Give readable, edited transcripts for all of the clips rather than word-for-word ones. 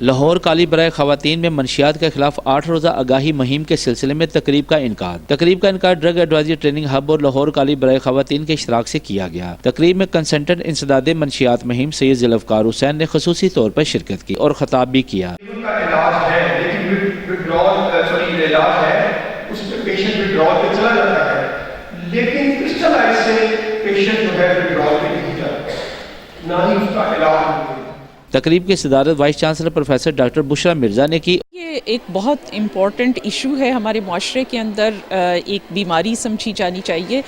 لاہور کالی برائے خواتین میں منشیات کے خلاف 8 روزہ آگاہی مہم کے سلسلے میں تقریب کا انعقاد ڈرگ ایڈوائزری ٹریننگ ہب اور لاہور کالی برائے خواتین کے اشتراک سے کیا گیا۔ تقریب میں کنسلٹنٹ انسداد منشیات مہم سید ذوالفقار حسین نے خصوصی طور پر شرکت کی اور خطاب بھی کیا۔ علاج ہے اس میں پیشنٹ وڈرال پہ چلا جاتا ہے، لیکن کرسٹلائز سے پیشنٹ جو ہے وڈرال پہ نہیں جاتا، نہ ہی اس کا علاج۔ تقریب کی صدارت وائس چانسلر پروفیسر ڈاکٹر بشرا مرزا نے کی۔ یہ ایک بہت امپورٹنٹ ایشو ہے ہمارے معاشرے کے اندر، ایک بیماری سمجھی جانی چاہیے،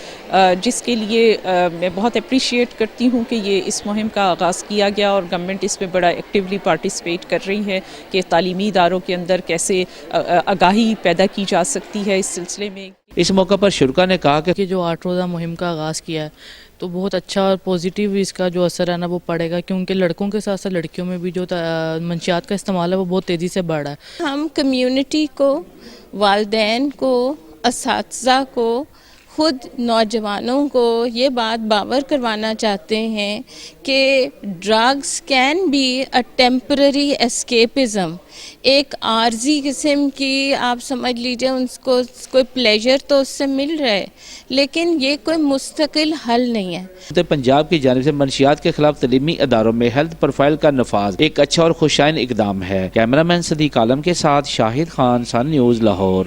جس کے لیے میں بہت اپریشیٹ کرتی ہوں کہ یہ اس مہم کا آغاز کیا گیا اور گورنمنٹ اس میں بڑا ایکٹیولی پارٹیسپیٹ کر رہی ہے کہ تعلیمی اداروں کے اندر کیسے آگاہی پیدا کی جا سکتی ہے اس سلسلے میں۔ اس موقع پر شرکا نے کہا کہ جو 8 روزہ مہم کا آغاز کیا ہے تو بہت اچھا اور پازیٹیو اس کا جو اثر ہے نا وہ پڑے گا، کیونکہ لڑکوں کے ساتھ ساتھ لڑکیوں میں بھی جو منشیات کا استعمال ہے وہ بہت تیزی سے بڑھ رہا ہے۔ ہم کمیونٹی کو، والدین کو، اساتذہ کو، خود نوجوانوں کو یہ بات باور کروانا چاہتے ہیں کہ drugs can be a temporary escapism, ایک عارضی قسم کی آپ سمجھ لیجئے ان کو کوئی پلیجر تو اس سے مل رہا ہے، لیکن یہ کوئی مستقل حل نہیں ہے۔ پنجاب کی جانب سے منشیات کے خلاف تعلیمی اداروں میں ہیلتھ پروفائل کا نفاذ ایک اچھا اور خوشائن اقدام ہے۔ کیمرہ مین صدیق عالم کے ساتھ شاہد خان، سن نیوز، لاہور۔